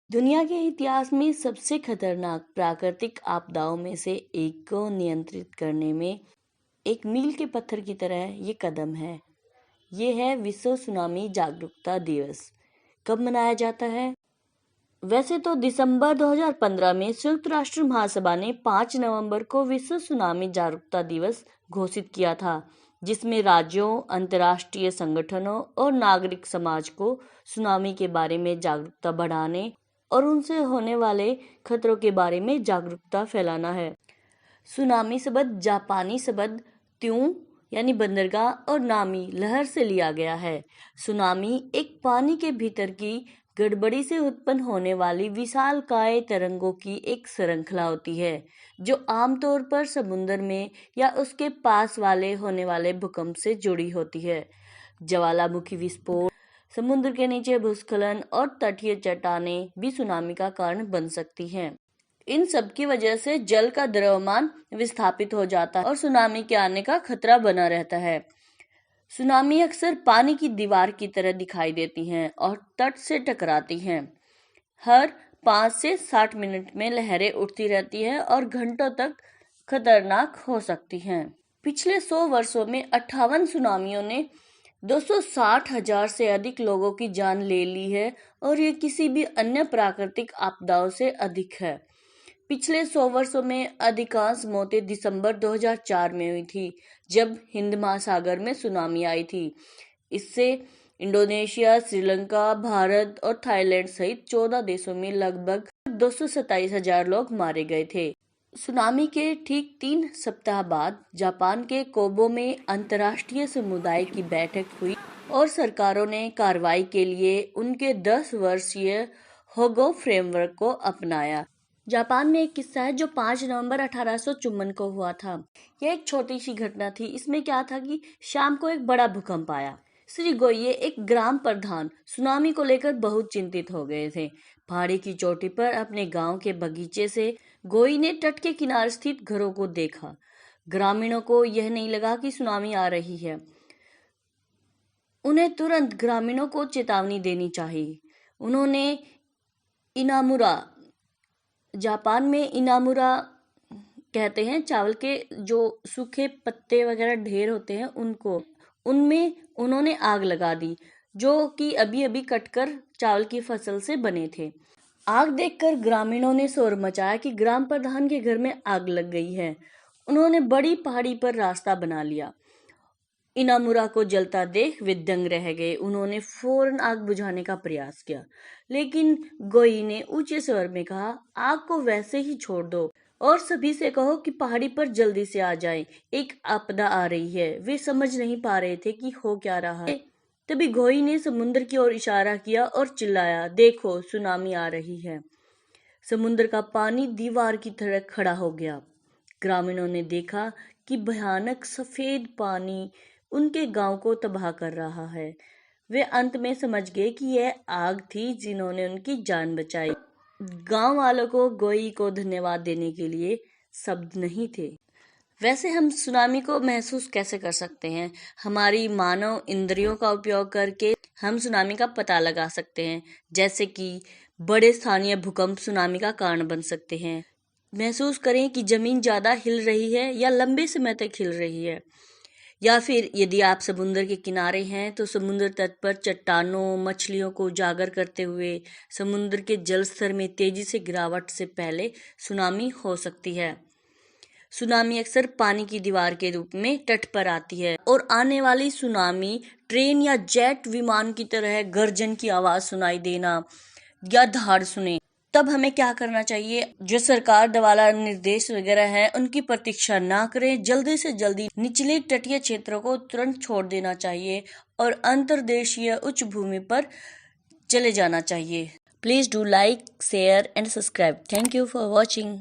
दुनिया के इतिहास में सबसे खतरनाक प्राकृतिक आपदाओं में से एक को नियंत्रित करने में एक मील के पत्थर की तरह ये कदम है। ये है विश्व सुनामी जागरूकता दिवस। कब मनाया जाता है? वैसे तो दिसंबर 2015 में संयुक्त राष्ट्र महासभा ने 5 नवंबर को विश्व सुनामी जागरूकता दिवस घोषित किया था, जिसमें राज्यों, अंतर्राष्ट्रीय संगठनों और नागरिक समाज को सुनामी के बारे में जागरूकता बढ़ाने और उनसे होने वाले खतरों के बारे में जागरूकता फैलाना है। सुनामी शब्द जापानी शब्द त्यों यानी बंदरगाह और नामी लहर से लिया गया है। सुनामी एक पानी के भीतर की गड़बड़ी से उत्पन्न होने वाली विशालकाय तरंगों की एक श्रृंखला होती है, जो आमतौर पर समुद्र में या उसके पास वाले होने वाले भूकंप से जुड़ी होती है। ज्वालामुखी विस्फोट, समुद्र के नीचे भूस्खलन और तटीय चट्टानें भी सुनामी का कारण बन सकती हैं। इन सब की वजह से जल का द्रव्यमान विस्थापित हो जाता है और सुनामी के आने का खतरा बना रहता है। सुनामी अक्सर पानी की दीवार की तरह दिखाई देती हैं और तट से टकराती हैं। हर 5 से 60 मिनट में लहरें उठती रहती हैं और घंटों तक खतरनाक हो सकती हैं। पिछले 100 वर्षों में 58 सुनामियों ने 260,000 से अधिक लोगों की जान ले ली है और ये किसी भी अन्य प्राकृतिक आपदाओं से अधिक है। पिछले 100 वर्षों में अधिकांश मौतें दिसंबर 2004 में हुई थी, जब हिंद महासागर में सुनामी आई थी। इससे इंडोनेशिया, श्रीलंका, भारत और थाईलैंड सहित 14 देशों में लगभग 227,000 लोग मारे गए थे। सुनामी के ठीक 3 सप्ताह बाद जापान के कोबो में अंतर्राष्ट्रीय समुदाय की बैठक हुई और सरकारों ने कार्रवाई के लिए उनके 10 वर्षीय होगो फ्रेमवर्क को अपनाया। जापान में एक किस्सा है जो 5 नवंबर 1854 को हुआ था। यह एक छोटी सी घटना थी। इसमें क्या था कि शाम को एक बड़ा भूकंप आया। श्री गोइये, एक ग्राम प्रधान, सुनामी को लेकर बहुत चिंतित हो गए थे। पहाड़ी की चोटी पर अपने गांव के बगीचे से गोई ने तट के किनारे स्थित घरों को देखा। ग्रामीणों को यह नहीं लगा कि सुनामी आ रही है। उन्हें तुरंत ग्रामीणों को चेतावनी देनी चाहिए। उन्होंने इनामुरा, जापान में इनामुरा कहते हैं चावल के जो सूखे पत्ते वगैरह ढेर होते हैं उनमें उन्होंने आग लगा दी, जो कि अभी अभी कटकर चावल की फसल से बने थे। आग देखकर ग्रामीणों ने शोर मचाया कि ग्राम प्रधान के घर में आग लग गई है। उन्होंने बड़ी पहाड़ी पर रास्ता बना लिया। इनामुरा को जलता देख वे दंग रह गए। उन्होंने फौरन आग बुझाने का प्रयास किया, लेकिन गोई ने ऊंचे स्वर में कहा, आग को वैसे ही छोड़ दो और सभी से कहो कि पहाड़ी पर जल्दी से आ जाएं, एक आपदा आ रही है। वे समझ नहीं पा रहे थे कि हो क्या रहा है। तभी गोई ने समुद्र की ओर इशारा किया और चिल्लाया, देखो सुनामी आ रही है। समुद्र का पानी दीवार की तरह खड़ा हो गया। ग्रामीणों ने देखा कि भयानक सफेद पानी उनके गांव को तबाह कर रहा है। वे अंत में समझ गए कि यह आग थी जिन्होंने उनकी जान बचाई। गांव वालों को गोई को धन्यवाद देने के लिए शब्द नहीं थे। वैसे हम सुनामी को महसूस कैसे कर सकते हैं? हमारी मानव इंद्रियों का उपयोग करके हम सुनामी का पता लगा सकते हैं, जैसे कि बड़े स्थानीय भूकंप सुनामी का कारण बन सकते हैं। महसूस करें कि जमीन ज्यादा हिल रही है या लंबे समय तक हिल रही है। या फिर यदि आप समुद्र के किनारे हैं तो समुद्र तट पर चट्टानों, मछलियों को उजागर करते हुए समुद्र के जल स्तर में तेजी से गिरावट से पहले सुनामी हो सकती है। सुनामी अक्सर पानी की दीवार के रूप में तट पर आती है और आने वाली सुनामी ट्रेन या जेट विमान की तरह गर्जन की आवाज सुनाई देना या धाड़ सुने। तब हमें क्या करना चाहिए? जो सरकार द्वारा निर्देश वगैरह है उनकी प्रतीक्षा ना करें। जल्दी से जल्दी निचले तटीय क्षेत्रों को तुरंत छोड़ देना चाहिए और अंतर्देशीय उच्च भूमि पर चले जाना चाहिए। Please do like, share and subscribe. Thank you for watching.